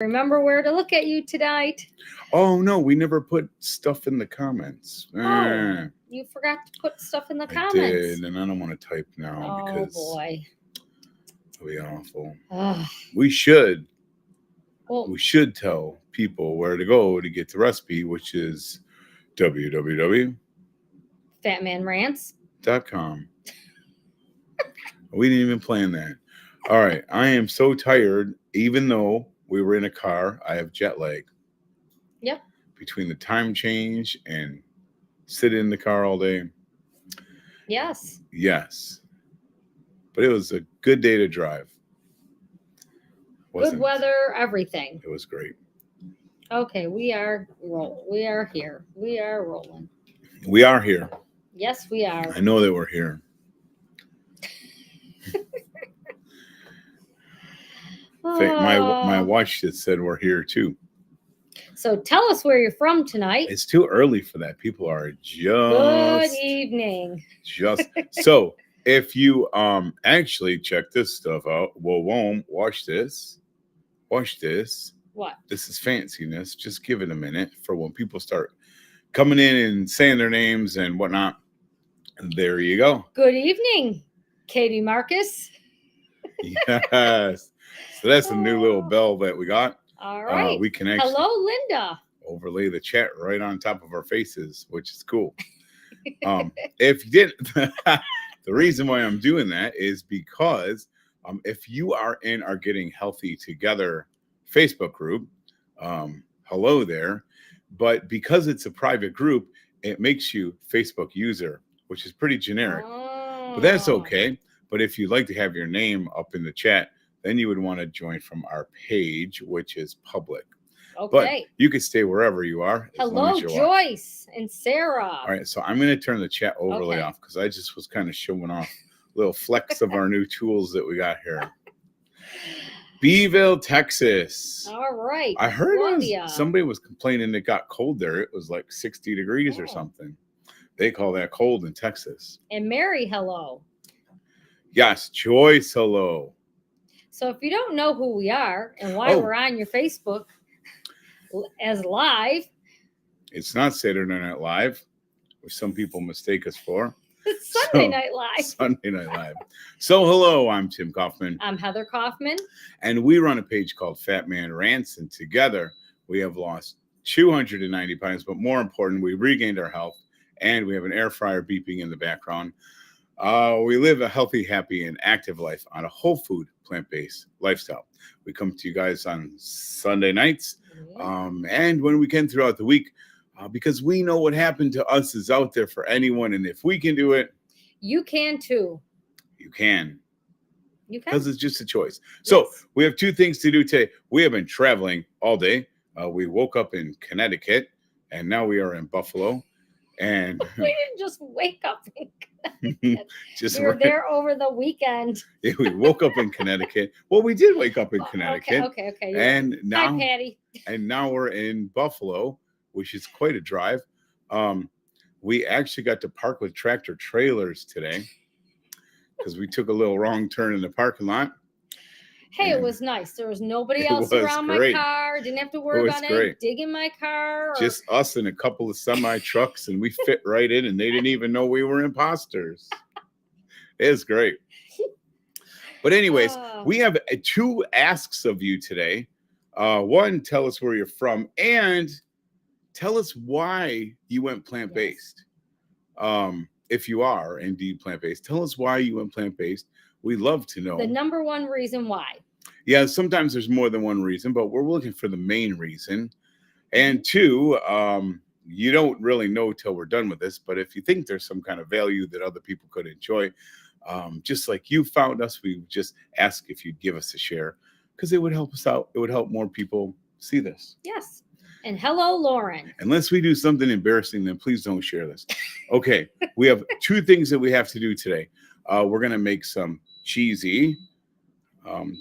Remember where to look at you tonight. Oh no, we never put stuff in the comments. Oh, you forgot to put stuff in the I comments. did, and I don't want to type now Oh because boy. it'll be awful. Ugh. We should Well, tell people where to go to get the recipe, which is www.com. Fat Man Rants. We didn't even plan that. All right, I am so tired. Even though we were in a car, I have jet lag. Yep. Between the time change and sitting in the car all day. Yes. Yes. But it was a good day to drive. Good weather, everything. It was great. Okay, we are here. We are rolling. We are here. Yes, we are. I know that we're here. My watch just said we're here too. So tell us where you're from tonight. It's too early for that. People are just good evening. Just so if you actually check this stuff out. Whoa, watch this. Watch this. What? This is fanciness. Just give it a minute for when people start coming in and saying their names and whatnot. And there you go. Good evening, Katie Marcus. Yes. So that's a new little bell that we got. All right. We can actually Linda. Overlay the chat right on top of our faces, which is cool. If you didn't, the reason why I'm doing that is because if you are in our Getting Healthy Together Facebook group, hello there. But because it's a private group, it makes you Facebook user, which is pretty generic. Oh. But that's okay. But if you'd like to have your name up in the chat, then you would want to join from our page, which is public. Okay. But you can stay wherever you are. Hello, Joyce and Sarah. All right. So I'm going to turn the chat overlay off because I just was kind of showing off little flecks of our new tools that we got here. Beeville, Texas. All right. I heard somebody was complaining it got cold there. It was like 60 degrees or something. They call that cold in Texas. And Mary, hello. Yes, Joyce, hello. So if you don't know who we are and why we're on your Facebook as live. It's not Saturday Night Live, which some people mistake us for. It's Sunday Night Live. Sunday Night Live. So hello, I'm Tim Kaufman. I'm Heather Kaufman. And we run a page called Fat Man Rants. And together we have lost 290 pounds. But more important, we regained our health. And we have an air fryer beeping in the background. We live a healthy, happy, and active life on a whole food, plant-based lifestyle. We come to you guys on Sunday nights and when we can throughout the week because we know what happened to us is out there for anyone. And if we can do it, you can too. You can. You can. Because it's just a choice. So we have two things to do today. We have been traveling all day. We woke up in Connecticut and now we are in Buffalo. And we didn't just wake up in Connecticut. We were there over the weekend. Yeah, we woke up in Connecticut. Well, we did wake up in Connecticut. Okay. And now, hi, Patty. And now we're in Buffalo, which is quite a drive. We actually got to park with tractor trailers today because we took a little wrong turn in the parking lot. Hey, it was nice. There was nobody else around my car. Didn't have to worry about any digging my car. Just us and a couple of semi trucks, and we fit right in, and they didn't even know we were imposters. It was great. But anyways, we have two asks of you today. One, tell us where you're from, and tell us why you went plant-based. If you are indeed plant-based, tell us why you went plant-based. We love to know. The number one reason why. Yeah, sometimes there's more than one reason, but we're looking for the main reason. And two, you don't really know till we're done with this, but if you think there's some kind of value that other people could enjoy, just like you found us, we just ask if you'd give us a share because it would help us out. It would help more people see this. Yes. And hello, Lauren. Unless we do something embarrassing, then please don't share this. Okay, we have two things that we have to do today. We're going to make some cheesy.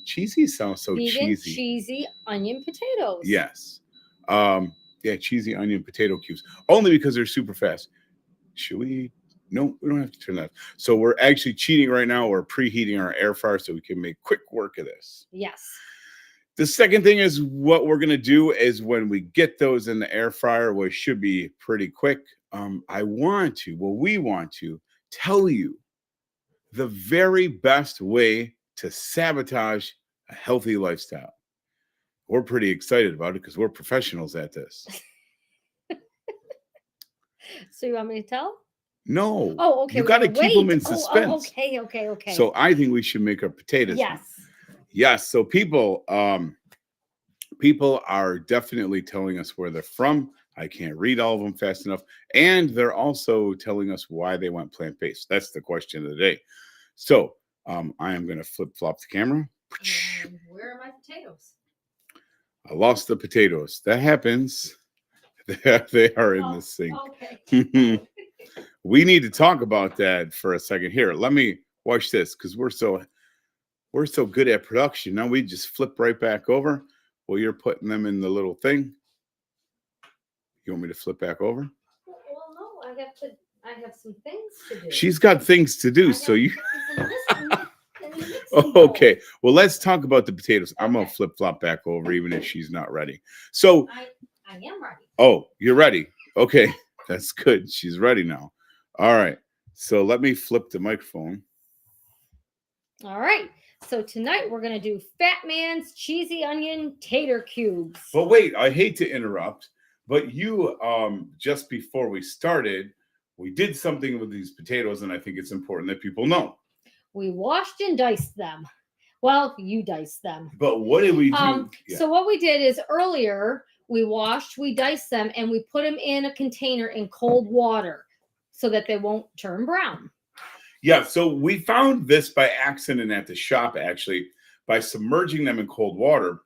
Cheesy sounds so vegan, cheesy. Cheesy onion potatoes. Yes. Cheesy onion potato cubes. Only because they're super fast. Should we? No, we don't have to turn that. So we're actually cheating right now. We're preheating our air fryer so we can make quick work of this. Yes. The second thing is what we're going to do is when we get those in the air fryer, which should be pretty quick, we want to tell you the very best way to sabotage a healthy lifestyle. We're pretty excited about it because we're professionals at this. So you want me to tell? No. Oh, okay. You got to keep them in suspense. Okay. So I think we should make our potatoes. Yes. So people are definitely telling us where they're from. I can't read all of them fast enough. And they're also telling us why they went plant-based. That's the question of the day. So I am going to flip-flop the camera. And where are my potatoes? I lost the potatoes. That happens. They are in the sink. Okay. We need to talk about that for a second. Here, let me watch this because we're so good at production. Now we just flip right back over. Well, you're putting them in the little thing. You want me to flip back over? Well, no, I have some things to do. She's got things to do, so you. Okay, well, let's talk about the potatoes. Okay. I'm gonna flip flop back over, even if she's not ready. So I am ready. Oh, you're ready. Okay, that's good. She's ready now. All right. So let me flip the microphone. All right. So tonight we're gonna do Fat Man's Cheezy Onion Potato Cubes. But wait, I hate to interrupt, but you just before we started, we did something with these potatoes, and I think it's important that people know. We washed and diced them. Well, you diced them. But what did we do? So what we did is earlier we washed, we diced them, and we put them in a container in cold water so that they won't turn brown. Yeah, so we found this by accident at the shop, actually. By submerging them in cold water,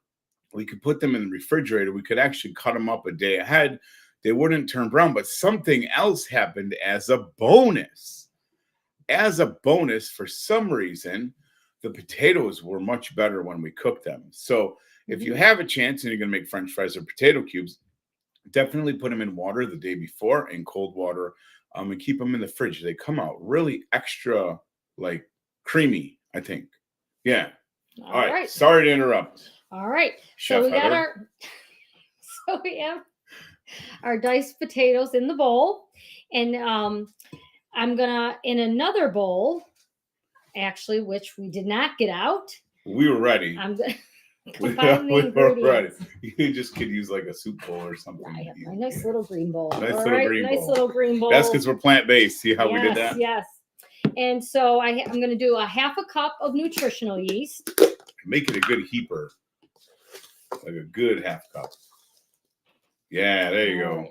we could put them in the refrigerator. We could actually cut them up a day ahead. They wouldn't turn brown, but something else happened as a bonus. As a bonus, for some reason, the potatoes were much better when we cooked them. So if you have a chance and you're going to make French fries or potato cubes, definitely put them in water the day before, in cold water, and keep them in the fridge. They come out really extra, like, creamy, I think. Yeah. All right. Sorry to interrupt. All right. Chef so we have our diced potatoes in the bowl, and I'm gonna, in another bowl, actually, which we did not get out. We were ready. I'm gonna combine the ingredients. Ready. You just could use like a soup bowl or something. I have my nice little green bowl. Nice little green bowl. bowl. That's because we're plant-based. See how we did that? Yes. And so I'm going to do a half a cup of nutritional yeast. Make it a good heaper, like a good half cup. Yeah, there you go.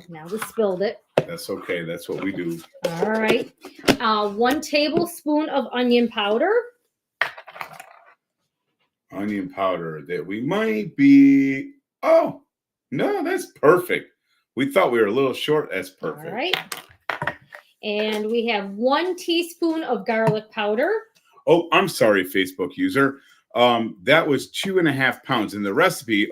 Now we spilled it. That's okay. That's what we do. All right. 1 tablespoon of onion powder. Onion powder that we might be. Oh, no, that's perfect. We thought we were a little short. That's perfect. All right. And we have 1 teaspoon of garlic powder. Oh, I'm sorry, Facebook user. That was 2.5 pounds. And the recipe,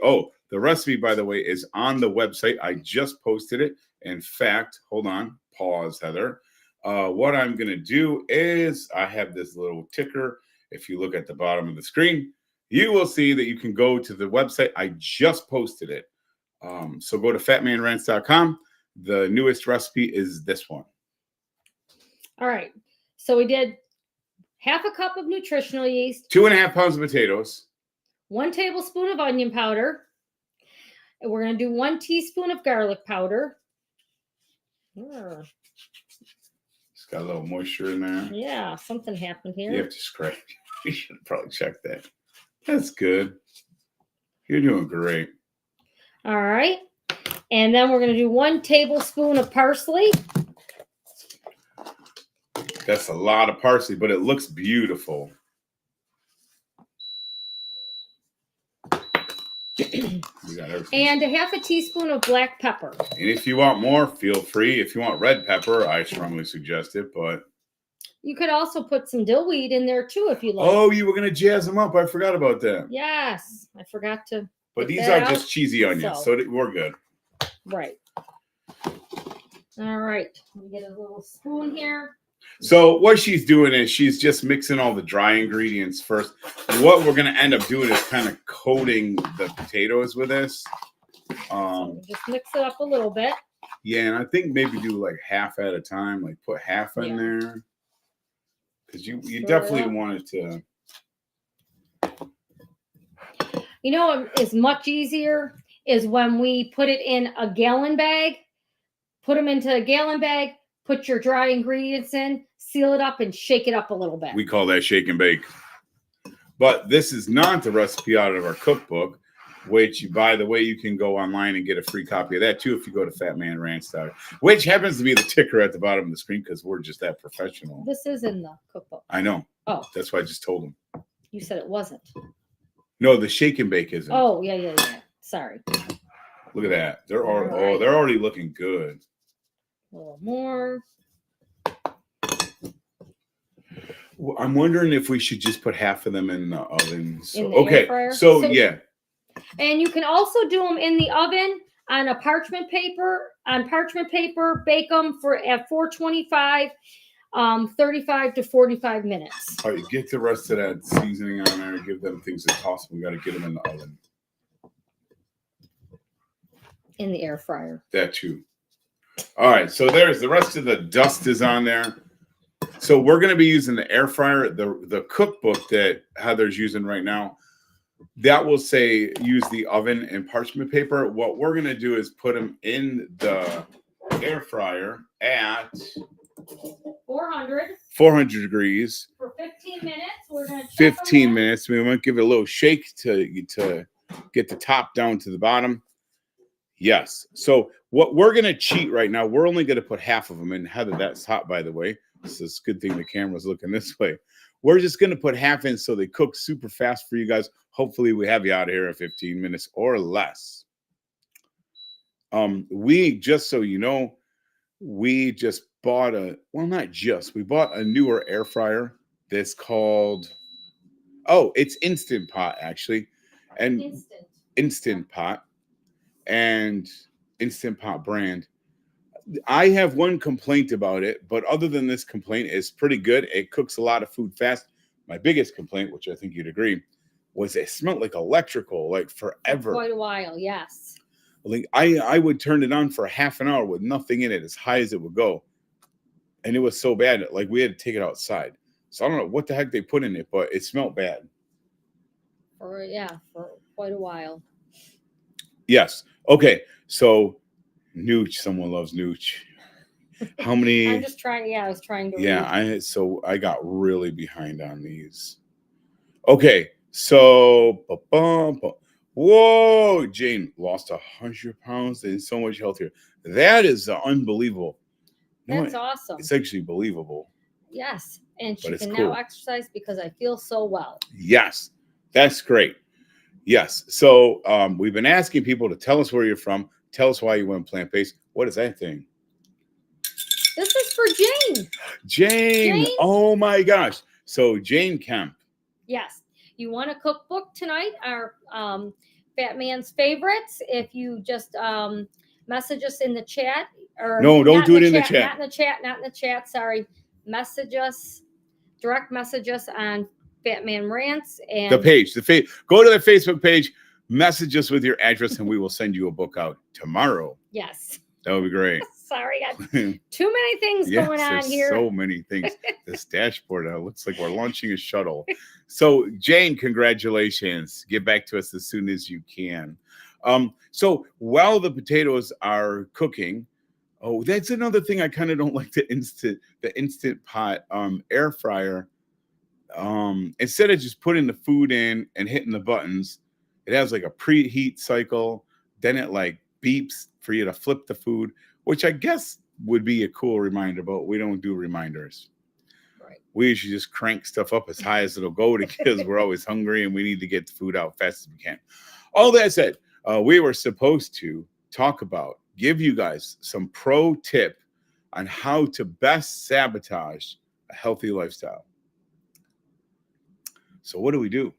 by the way, is on the website. I just posted it. In fact, hold on, pause, Heather. What I'm going to do is I have this little ticker. If you look at the bottom of the screen, you will see that you can go to the website. I just posted it. So go to fatmanrants.com. The newest recipe is this one. All right. So we did half a cup of nutritional yeast. 2.5 pounds of potatoes. 1 tablespoon of onion powder. And we're going to do 1 teaspoon of garlic powder. It's got a little moisture in there. Yeah, something happened here. You have to scrape. You should probably check that. That's good. You're doing great. All right. And then we're going to do 1 tablespoon of parsley. That's a lot of parsley, but it looks beautiful. And a half a teaspoon of black pepper. And if you want more, feel free. If you want red pepper, I strongly suggest it, but you could also put some dill weed in there too if you like. Oh, you were going to jazz them up. I forgot about that. Yes, I forgot to. But these are just cheesy onions, so we're good. Right. All right. Let me get a little spoon here. So what she's doing is she's just mixing all the dry ingredients first. What we're gonna end up doing is kind of coating the potatoes with this. So just mix it up a little bit. Yeah, and I think maybe do like half at a time, like put half in there. Because you definitely want it to. You know what is much easier is when we put it in a gallon bag, put them into a gallon bag, put your dry ingredients in, seal it up, and shake it up a little bit. We call that shake and bake. But this is not the recipe out of our cookbook, which, by the way, you can go online and get a free copy of that, too, if you go to fatmanranch.com, which happens to be the ticker at the bottom of the screen because we're just that professional. This is in the cookbook. I know. Oh. That's why I just told them. You said it wasn't. No, the shake and bake isn't. Oh, yeah. Sorry. Look at that. They're already looking good. A little more. Well, I'm wondering if we should just put half of them in the oven. In the air fryer? So yeah. And you can also do them in the oven on parchment paper, bake them at 425, 35 to 45 minutes. All right, get the rest of that seasoning on there. Give them things to toss. We got to get them in the oven. In the air fryer. That too. All right, so there's the rest of the dust is on there. So we're going to be using the air fryer. The cookbook that Heather's using right now, that will say use the oven and parchment paper. What we're going to do is put them in the air fryer at 400 degrees for 15 minutes. We're going to 15 minutes. We want to give it a little shake to get the top down to the bottom. Yes. So what we're going to cheat right now, we're only going to put half of them in. Heather, that's hot, by the way. This is a good thing the camera's looking this way. We're just going to put half in so they cook super fast for you guys. Hopefully we have you out of here in 15 minutes or less. We, just so you know, we just bought we bought a newer air fryer that's called, it's Instant Pot, actually. And Instant Pot and Instant Pot brand. I have one complaint about it, but other than this complaint, it's pretty good. It cooks a lot of food fast. My biggest complaint, which I think you'd agree, was it smelled like electrical, like forever. For quite a while, yes. Like I would turn it on for half an hour with nothing in it, as high as it would go. And it was so bad, like we had to take it outside. So I don't know what the heck they put in it, but it smelled bad. For quite a while. Yes. Okay. So Nooch, someone loves Nooch. How many? I'm just trying. Yeah, I was trying to. Yeah, I got really behind on these. Okay, so whoa, Jane lost 100 pounds and so much healthier. That is unbelievable. That's awesome. It's actually believable. Yes, and she can now exercise because I feel so well. Yes, that's great. Yes, so we've been asking people to tell us where you're from. Tell us why you went plant-based. What is that thing? This is for Jane. Jane. Oh my gosh. So Jane Kemp. Yes. You want a cookbook tonight? Our Fat Man's favorites. If you just message us in the chat. Or no, don't do it in the chat. Not in the chat. Sorry. Direct message us on Fat Man Rants. And the page. Go to the Facebook page. Message us with your address and we will send you a book out tomorrow. Yes. That would be great. Sorry, got too many things going on here. So many things. This dashboard looks like we're launching a shuttle. So, Jane, congratulations. Get back to us as soon as you can. So while the potatoes are cooking, that's another thing I kind of don't like the Instant Pot air fryer. Instead of just putting the food in and hitting the buttons, it has like a preheat cycle. Then it like beeps for you to flip the food, which I guess would be a cool reminder, but we don't do reminders. Right. We usually just crank stuff up as high as it'll go because we're always hungry and we need to get the food out fast as we can. All that said, we were supposed to give you guys some pro tip on how to best sabotage a healthy lifestyle. So what do we do?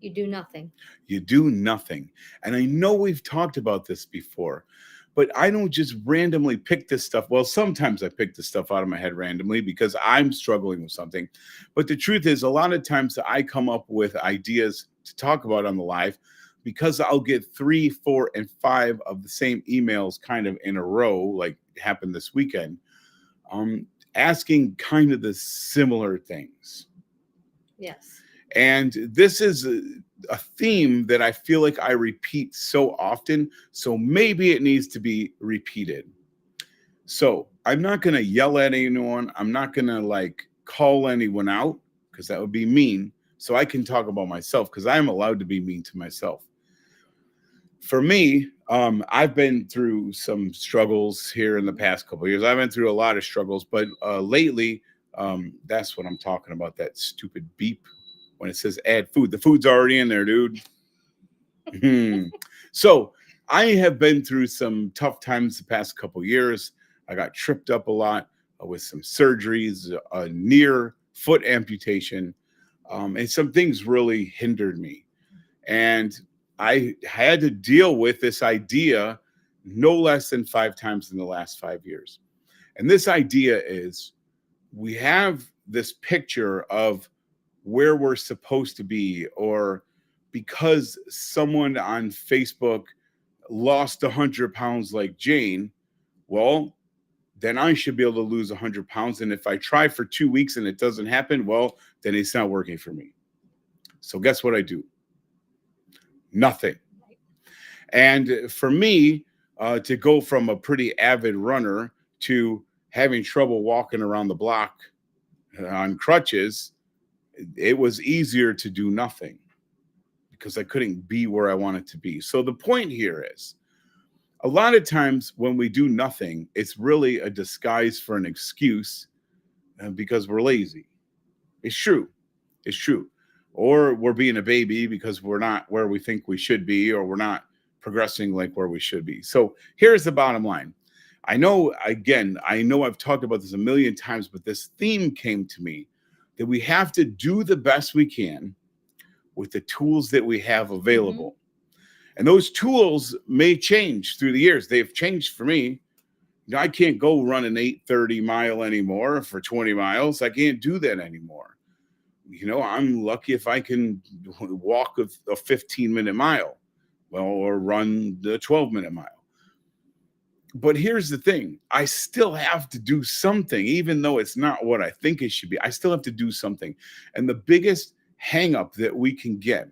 You do nothing. You do nothing. And I know we've talked about this before, But I don't just randomly pick this stuff. Well, sometimes I pick this stuff out of my head randomly because I'm struggling with something. But the truth is, a lot of times I come up with ideas to talk about on the live because I'll get 3, 4, and 5 of the same emails kind of in a row, like happened this weekend, um, asking kind of the similar things. Yes. And this is a theme that I feel like I repeat so often. So maybe it needs to be repeated. So I'm not going to yell at anyone. I'm not going to like call anyone out because that would be mean. So I can talk about myself because I am allowed to be mean to myself. For me, I've been through some struggles here in the past couple of years. I've been through a lot of struggles, but lately, that's what I'm talking about. That stupid beep when it says add food. The food's already in there, dude. So I have been through some tough times the past couple of years. I got tripped up a lot with some surgeries, a near foot amputation, and some things really hindered me. And I had to deal with this idea no less than 5 times in the last 5 years. And this idea is we have this picture of where we're supposed to be, or because someone on Facebook lost 100 pounds like Jane, well, then I should be able to lose 100 pounds. And if I try for 2 weeks and it doesn't happen, well, then it's not working for me. So guess what I do? Nothing. And for me, to go from a pretty avid runner to having trouble walking around the block on crutches, it was easier to do nothing because I couldn't be where I wanted to be. So the point here is a lot of times when we do nothing, it's really a disguise for an excuse because we're lazy. It's true. It's true. Or we're being a baby because we're not where we think we should be, or we're not progressing like where we should be. So here's the bottom line. I know I've talked about this a million times, but this theme came to me that we have to do the best we can with the tools that we have available. Mm-hmm. And those tools may change through the years. They've changed for me. I can't go run an 8:30 mile anymore for 20 miles. I can't do that anymore. I'm lucky if I can walk a 15-minute mile, or run the 12-minute mile. But here's the thing. I still have to do something, even though it's not what I think it should be. I still have to do something. And the biggest hang up that we can get,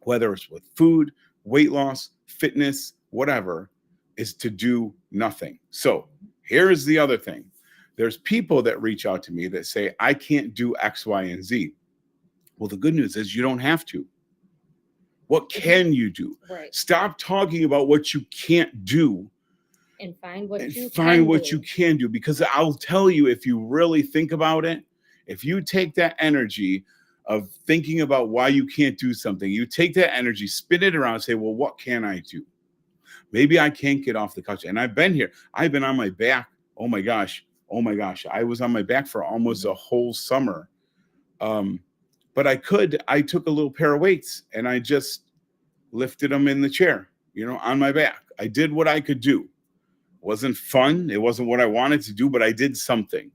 whether it's with food, weight loss, fitness, whatever, is to do nothing. So here's the other thing. There's people that reach out to me that say, I can't do X, Y, and Z. Well, the good news is you don't have to. What can you do? Right. Stop talking about what you can't do and find what you can do. Because I'll tell you, if you really think about it, if you take that energy of thinking about why you can't do something, you take that energy, spin it around and say, well, what can I do? Maybe I can't get off the couch. And I've been here. I've been on my back. Oh my gosh. I was on my back for almost a whole summer. But I took a little pair of weights and I just lifted them in the chair, on my back. I did what I could do. It wasn't fun. It wasn't what I wanted to do, but I did something.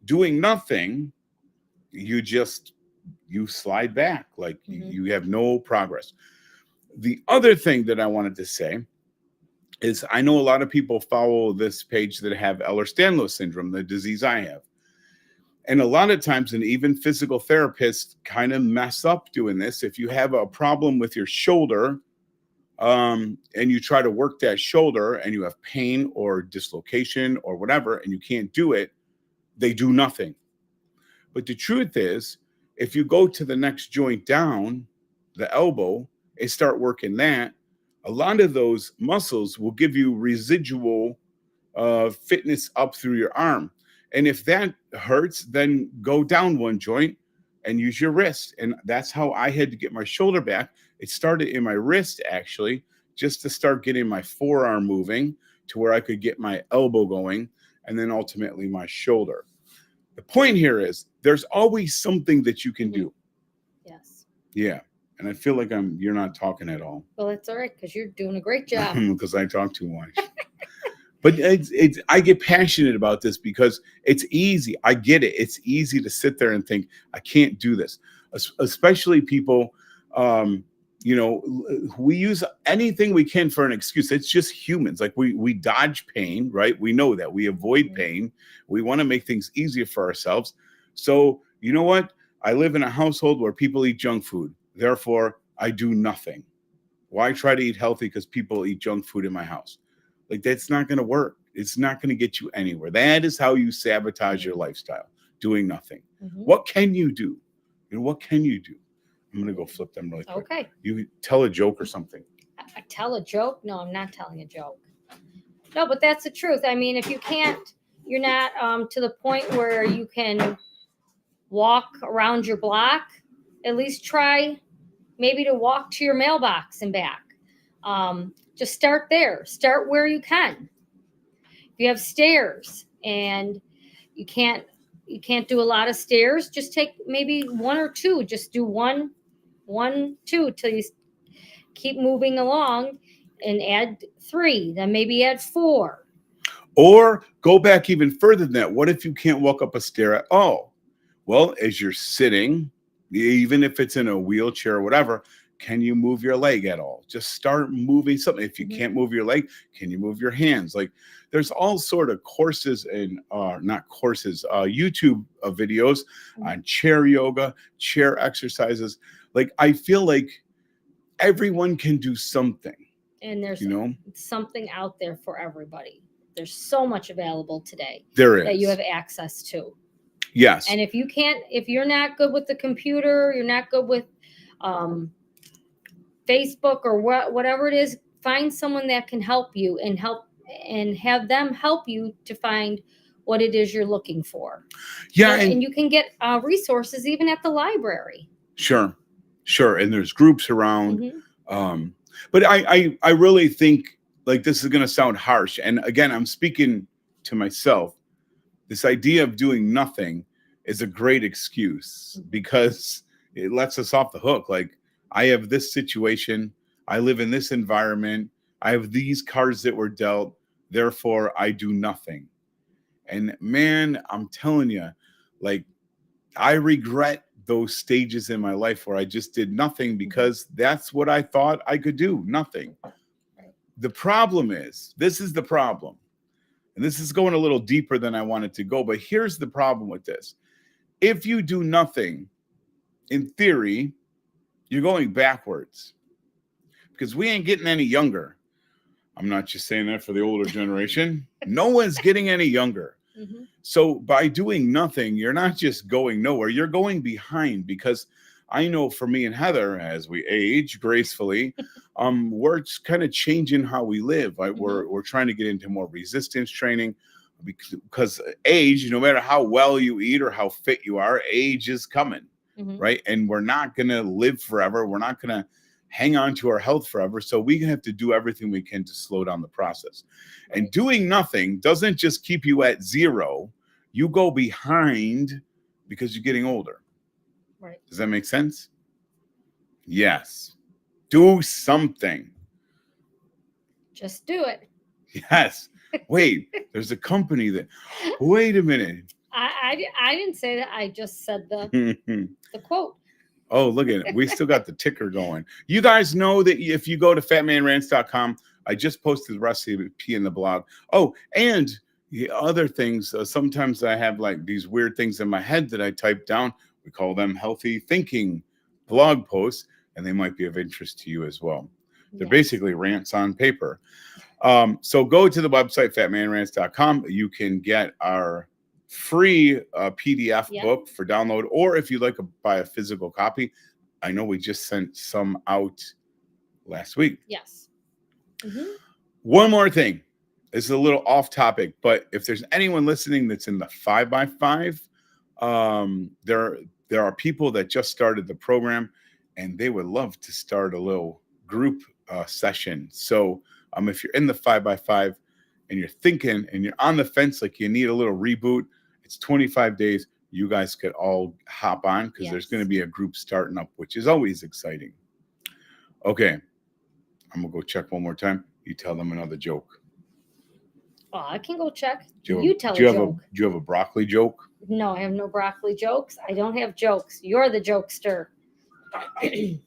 Doing nothing, you slide back, like you have no progress. The other thing that I wanted to say is I know a lot of people follow this page that have Ehlers-Danlos syndrome, the disease I have. And a lot of times, and even physical therapists kind of mess up doing this. If you have a problem with your shoulder, and you try to work that shoulder and you have pain or dislocation or whatever, and you can't do it, they do nothing. But the truth is, if you go to the next joint down, the elbow, and start working that, a lot of those muscles will give you residual fitness up through your arm. And if that hurts, then go down one joint and use your wrist. And that's how I had to get my shoulder back. It started in my wrist, actually, just to start getting my forearm moving to where I could get my elbow going, and then ultimately my shoulder. The point here is there's always something that you can do. Yes. Yeah. And I feel like you're not talking at all. Well, it's all right because you're doing a great job. Because I talk too much. But I get passionate about this because it's easy. I get it. It's easy to sit there and think, I can't do this. Especially people, um, we use anything we can for an excuse. It's just humans. Like we dodge pain, right? We know that we avoid pain. We want to make things easier for ourselves. So you know what? I live in a household where people eat junk food. Therefore, I do nothing. Why try to eat healthy because people eat junk food in my house? Like, that's not going to work. It's not going to get you anywhere. That is how you sabotage your lifestyle, doing nothing. What can you do? What can you do? I'm going to go flip them really quick. Okay. You tell a joke or something. I tell a joke? No, I'm not telling a joke. No, but that's the truth. I mean, if you can't, you're not to the point where you can walk around your block, at least try maybe to walk to your mailbox and back. Just start there. Start where you can. If you have stairs and you can't do a lot of stairs, just take maybe one or two. Just do one, two till you keep moving along, and add 3. Then maybe add 4. Or go back even further than that. What if you can't walk up a stair at all? Well, as you're sitting, even if it's in a wheelchair or whatever, can you move your leg at all? Just start moving something. If you can't move your leg, can you move your hands? Like, there's all sort of courses and not courses, YouTube videos on chair yoga, chair exercises. Like, I feel like everyone can do something. And there's something out there for everybody. There's so much available today. There is. That you have access to. Yes. And if you're not good with the computer, you're not good with Facebook or whatever it is, find someone that can help you and have them help you to find what it is you're looking for. Yeah. And you can get resources even at the library. Sure. And there's groups around. But I really think, like, this is going to sound harsh. And again, I'm speaking to myself. This idea of doing nothing is a great excuse because it lets us off the hook. Like, I have this situation. I live in this environment. I have these cards that were dealt. Therefore, I do nothing. And man, I'm telling you, like, I regret those stages in my life where I just did nothing because that's what I thought I could do. Nothing. The problem is, this is the problem. And this is going a little deeper than I wanted to go. But here's the problem with this. If you do nothing, in theory, you're going backwards because we ain't getting any younger. I'm not just saying that for the older generation. No one's getting any younger. So by doing nothing, you're not just going nowhere. You're going behind, because I know for me and Heather, as we age gracefully, we're kind of changing how we live. Right? We're trying to get into more resistance training because age, no matter how well you eat or how fit you are, age is coming, right? And we're not going to live forever. We're not going to hang on to our health forever. So we have to do everything we can to slow down the process. And doing nothing doesn't just keep you at zero. You go behind because you're getting older. Right. Does that make sense? Yes. Do something. Just do it. Yes. Wait, there's a company that, wait a minute. I didn't say that. I just said the quote. Oh, look at it. We still got the ticker going. You guys know that if you go to fatmanrants.com, I just posted the recipe in the blog. Oh, and the other things, sometimes I have like these weird things in my head that I type down. We call them healthy thinking blog posts, and they might be of interest to you as well. They're basically rants on paper. So go to the website, fatmanrants.com. You can get our free PDF book for download, or if you'd like to buy a physical copy, I know we just sent some out last week. Yes. One more thing. This is a little off topic, but if there's anyone listening that's in the 5x5, there are people that just started the program, and they would love to start a little group session. So if you're in the 5x5 and you're thinking and you're on the fence, like you need a little reboot, it's 25 days. You guys could all hop on because there's going to be a group starting up, which is always exciting. Okay. I'm going to go check one more time. You tell them another joke. Oh, I can go check. Do You tell a do you have joke. do you have a broccoli joke? No, I have no broccoli jokes. I don't have jokes. You're the jokester. They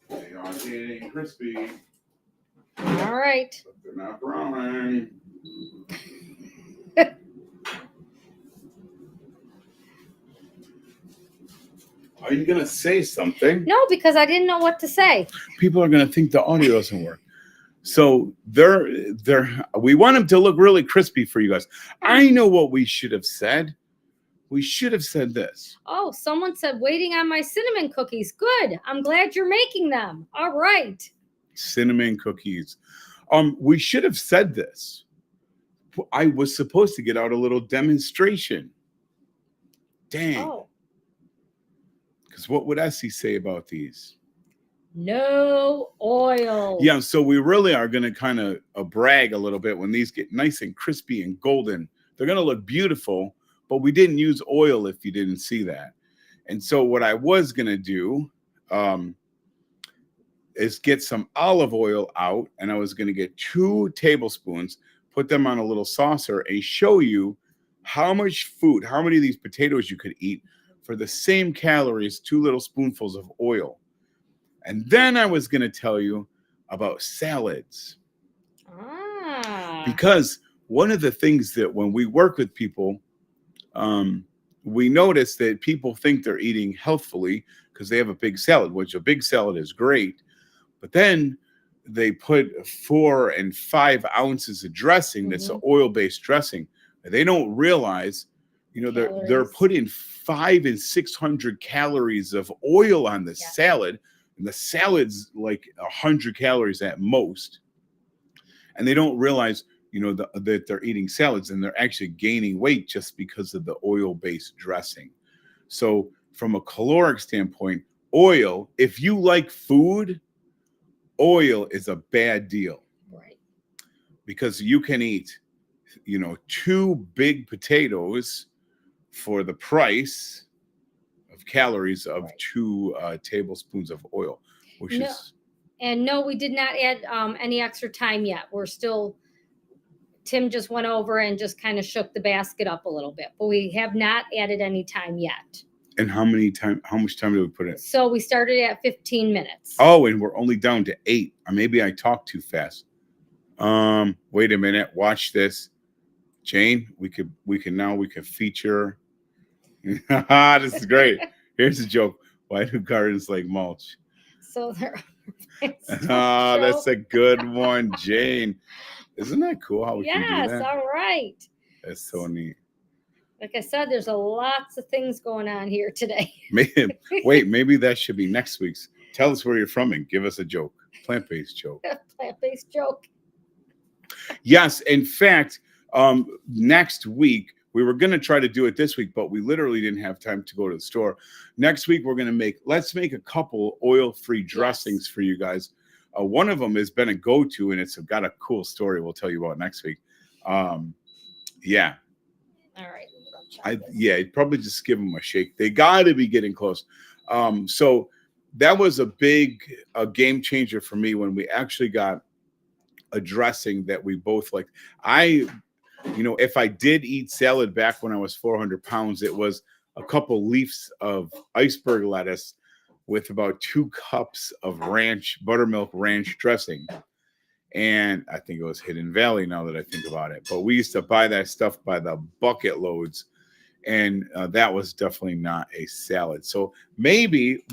are getting crispy, All right. but they're not browning. Are you gonna say something? No, because I didn't know what to say. People are gonna think the audio doesn't work. So we want them to look really crispy for you guys. I know what we should have said. We should have said this. Oh, someone said waiting on my cinnamon cookies. Good. I'm glad you're making them. All right. Cinnamon cookies. We should have said this. I was supposed to get out a little demonstration. Dang. Oh, Because what would Essie say about these? no oil. Yeah, so we really are going to kind of brag a little bit when these get nice and crispy and golden. They're going to look beautiful, but we didn't use oil if you didn't see that. And so what I was going to do is get some olive oil out, and I was going to get 2 tablespoons, put them on a little saucer, and show you how much food, how many of these potatoes you could eat for the same calories, 2 little spoonfuls of oil. And then I was going to tell you about salads. Ah. Because one of the things that when we work with people, we notice that people think they're eating healthfully because they have a big salad, which a big salad is great. But then they put 4 and 5 ounces of dressing that's an oil-based dressing. They don't realize, they're putting 500 and 600 calories of oil on the salad. And the salad's like 100 calories at most. And they don't realize, that they're eating salads and they're actually gaining weight just because of the oil-based dressing. So from a caloric standpoint, oil, if you like food, oil is a bad deal. Right. Because you can eat, 2 big potatoes for the price of calories of 2 tablespoons of oil, which is. And no, we did not add any extra time yet. We're still, Tim just went over and just kind of shook the basket up a little bit, but we have not added any time yet. And how much time did we put in? So we started at 15 minutes. Oh, and we're only down to 8. Or maybe I talked too fast. Wait a minute. Watch this. Jane, we could feature. This is great. Here's a joke. Why do gardens like mulch? So there. That's a good one, Jane. Isn't that cool how we can do that? Yes, all right. That's so neat. Like I said, there's lots of things going on here today. Maybe that should be next week's. Tell us where you're from and give us a joke. Plant-based joke. Plant-based joke. Yes, in fact, next week, we were going to try to do it this week, but we literally didn't have time to go to the store. Next week, we're going to let's make a couple oil-free dressings for you guys. One of them has been a go-to, and it's got a cool story we'll tell you about next week. Yeah. All right. I'd probably just give them a shake. They got to be getting close. So that was a game changer for me when we actually got a dressing that we both liked. If I did eat salad back when I was 400 pounds, it was a couple leaves of iceberg lettuce with about 2 cups of buttermilk ranch dressing. And I think it was Hidden Valley now that I think about it. But we used to buy that stuff by the bucket loads. And that was definitely not a salad. So maybe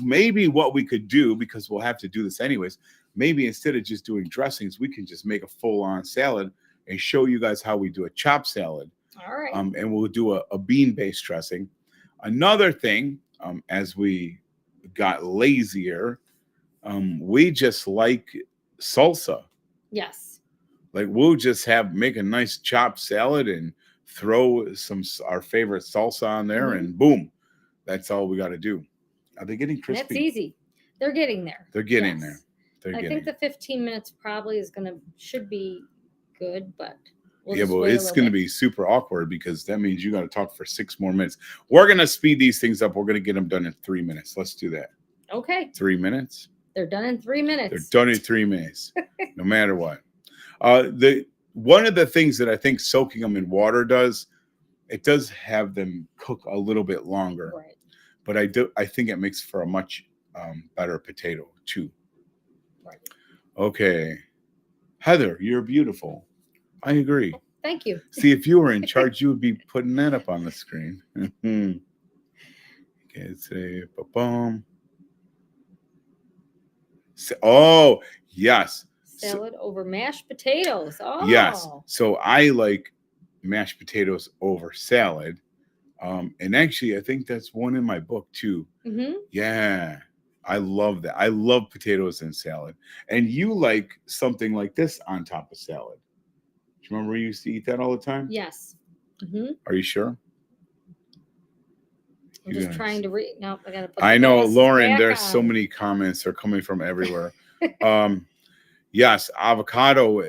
what we could do, because we'll have to do this anyways, maybe instead of just doing dressings, we can just make a full-on salad and show you guys how we do a chopped salad. All right. And we'll do a bean-based dressing. Another thing, as we got lazier, we just like salsa. Yes. Like we'll just make a nice chopped salad and throw our favorite salsa on there, and boom, that's all we got to do. Are they getting crispy? That's easy. They're getting there. They're getting there. I think the 15 minutes probably should be good, but but it's going to be super awkward because that means you got to talk for 6 more minutes. We're going to speed these things up. We're going to get them done in 3 minutes. Let's do that. Okay. 3 minutes. They're done in 3 minutes. They're done in 3 minutes, no matter what. One of the things that I think soaking them in water does, it does have them cook a little bit longer. Right. But I think it makes for a much better potato too. Right. Okay. Heather, you're beautiful. I agree. Thank you. See, if you were in charge, you would be putting that up on the screen. Okay, say boom. Oh, yes. Salad over mashed potatoes. Oh. Yes. So I like mashed potatoes over salad. And actually, I think that's one in my book too. Mm-hmm. Yeah. I love that. I love potatoes and salad. And you like something like this on top of salad. Do you remember you used to eat that all the time? Yes. Mm-hmm. Are you sure? I'm just trying to read. No, I gotta put. I know, glasses Lauren. back There's on. so many comments. They're coming from everywhere. Yes, avocado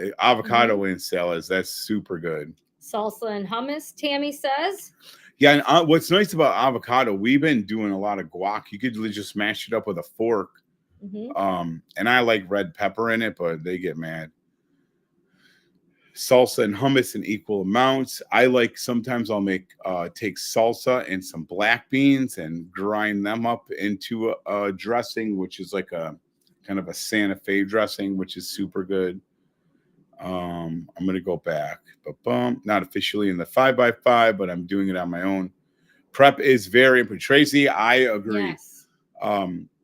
in salads. That's super good. Salsa and hummus, Tammy says. Yeah, and what's nice about avocado, we've been doing a lot of guac. You could just mash it up with a fork. Mm-hmm. And I like red pepper in it, but they get mad. Salsa and hummus in equal amounts. I like, sometimes I'll take salsa and some black beans and grind them up into a dressing, which is like a kind of a Santa Fe dressing, which is super good. I'm gonna go back, but not officially in the 5x5, but I'm doing it on my own. Prep is very important. Tracy, I agree. Yes.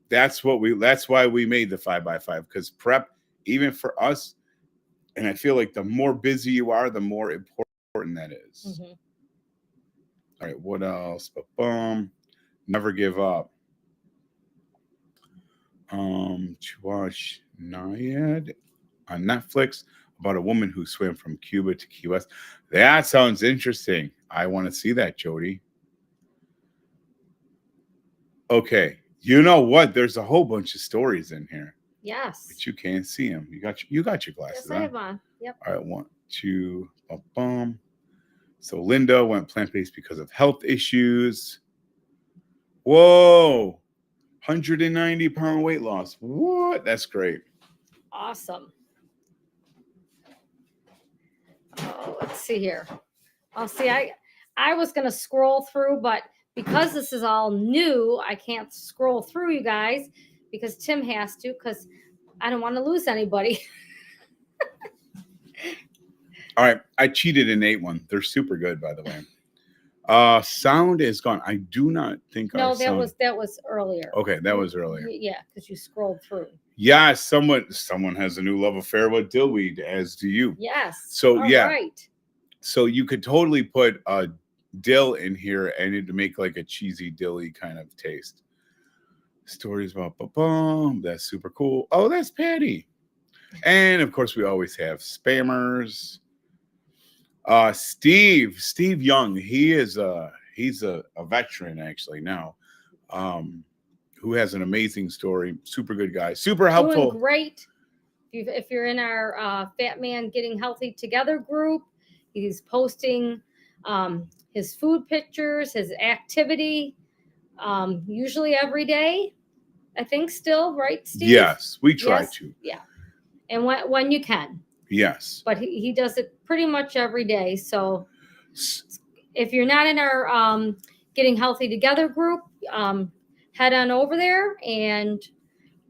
That's why we made the 5x5, because prep, even for us, and I feel like the more busy you are, the more important that is. Mm-hmm. All right, what else? Never give up. To watch Naiad on Netflix about a woman who swam from Cuba to Key West. That sounds interesting. I want to see that, Jody. Okay, you know what? There's a whole bunch of stories in here. Yes. But you can't see them. You got your glasses. Yes, I have on. Yep. All right, 1, 2, So Linda went plant-based because of health issues. Whoa, 190-pound weight loss. What? That's great. Awesome. Let's see here. I'll see. I was gonna scroll through, but because this is all new, I can't scroll through, you guys, because Tim has to, because I don't want to lose anybody. All right, I cheated and ate one. They're super good, by the way. Sound is gone. I do not think. No, that was earlier. Okay, that was earlier. Yeah, because you scrolled through. Yeah, someone has a new love affair with dillweed, as do you. Yes. So all yeah, right. So you could totally put dill in here and it'd make like a cheesy dilly kind of taste. Stories about that's super cool. Oh, that's Patty. And of course, we always have spammers. Steve Young, he's a veteran actually now, who has an amazing story. Super good guy, super helpful. Doing great. If you're in our Fat Man Getting Healthy Together group, he's posting his food pictures, his activity, usually every day. I think still, right, Steve? Yes, we try to. Yeah, and when you can. Yes. But he does it pretty much every day. So if you're not in our Getting Healthy Together group, head on over there and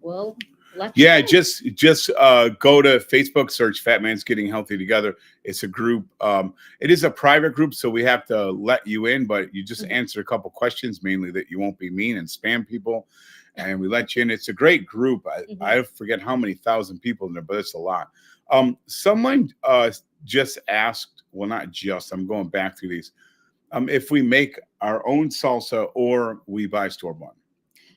we'll let you know. just go to Facebook, search Fat Man's Getting Healthy Together. It's a group. It is a private group, so we have to let you in, but you just answer a couple questions, mainly that you won't be mean and spam people. And we let you in. It's a great group. I forget how many thousand people in there, but it's a lot. Someone just asked, well, not just, I'm going back through these, if we make our own salsa or we buy store-bought.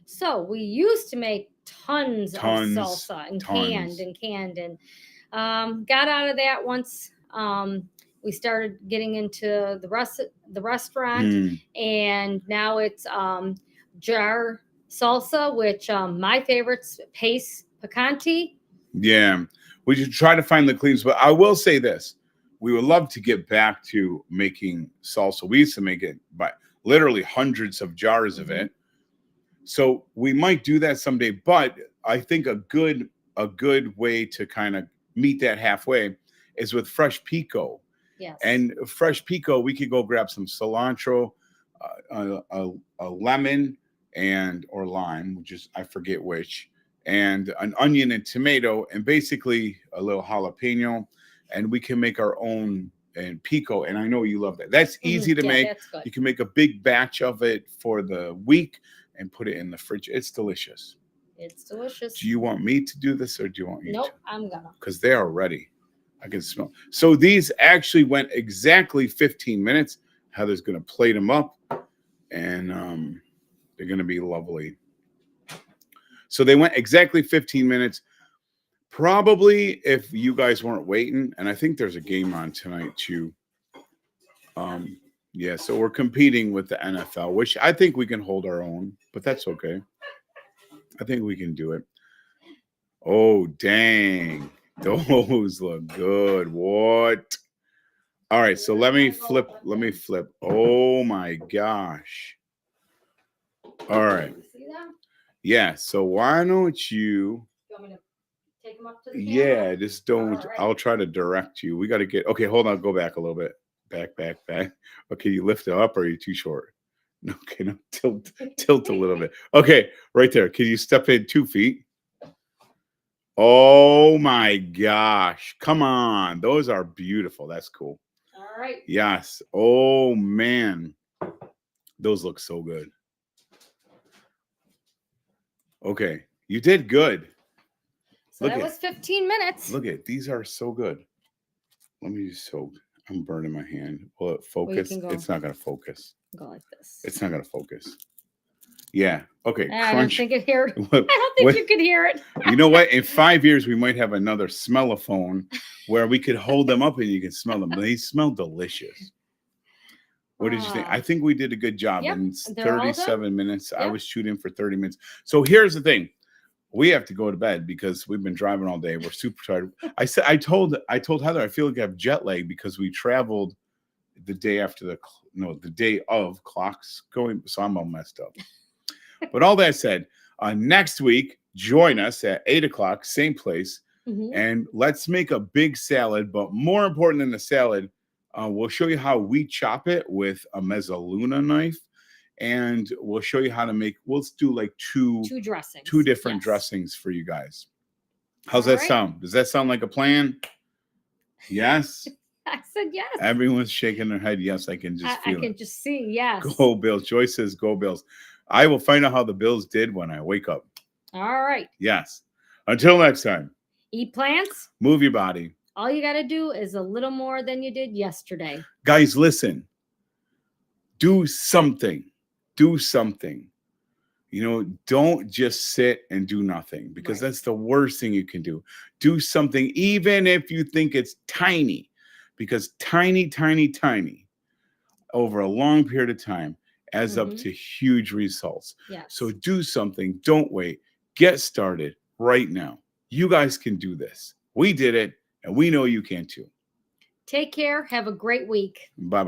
So we used to make tons of salsa and canned and got out of that once we started getting into the restaurant, and now it's jar salsa, which my favorite's paste picante. Yeah, we should try to find the cleans, but I will say this: we would love to get back to making salsa. We used to make it by literally hundreds of jars of it, so we might do that someday. But I think a good way to kind of meet that halfway is with fresh pico. Yes. And fresh pico, we could go grab some cilantro, a lemon, and or lime, which is I forget which, and an onion and tomato, and basically a little jalapeno, and we can make our own and pico. And I know you love that. That's easy to Yeah, make. that's good. You can make a big batch of it for the week and put it in the fridge. It's delicious. It's delicious. Do you want me to do this or do you want you Nope, to? I'm gonna. Because they are ready. I can smell. So these actually went exactly 15 minutes. Heather's going to plate them up, and they're going to be lovely. So they went exactly 15 minutes. Probably if you guys weren't waiting, and I think there's a game on tonight too. Yeah, so we're competing with the NFL, which I think we can hold our own, but that's okay. I think we can do it. Oh, dang. Those look good. What? All right, so let me flip. Let me flip. Oh my gosh. All right. See them? Yeah, so why don't you You want me to take them up to the camera? yeah, just don't. All right. I'll try to direct you. We got to get okay, hold on, go back a little bit. Back. Okay, you lift it up or are you too short? Okay, no, tilt a little bit. Okay, right there. Can you step in 2 feet? Oh my gosh. Come on. Those are beautiful. That's cool. All right. Yes. Oh man. Those look so good. Okay. You did good. So that was 15 minutes. Look at these are so good. Let me just soak. I'm burning my hand. Will it focus? can go. It's not gonna focus. Go like this. It's not gonna focus. Yeah. Okay. I don't Crunch. think it heard. I What- don't think what- you could hear it. You know what? In 5 years, we might have another smellophone where we could hold them up and you can smell them. They smell delicious. What did you think? I think we did a good job. Yep, In they're all done. 37 minutes, I Yep. was shooting for 30 minutes. So here's the thing. We have to go to bed because we've been driving all day. We're super tired. I told Heather I feel like I have jet lag because we traveled the day after the day of clocks going. So I'm all messed up. But all that said, next week, join us at 8:00, same place, and let's make a big salad. But more important than the salad, we'll show you how we chop it with a mezzaluna knife, and we'll show you how to make. We'll do like two dressings, two different yes. dressings for you guys. How's All that right. sound? Does that sound like a plan? Yes. I said yes. Everyone's shaking their head. Yes, I can just feel I can it. just see. Yes. Go Bills. Joyce says go Bills. I will find out how the Bills did when I wake up. All right. Yes. Until next time, Eat plants. move your body. All you got to do is a little more than you did yesterday. Guys, listen. Do something. Do something. Don't just sit and do nothing because Right. that's the worst thing you can do. Do something, even if you think it's tiny, because tiny over a long period of time adds up to huge results. Yes. So do something. Don't wait. Get started right now. You guys can do this. We did it, and we know you can too. Take care. Have a great week. Bye.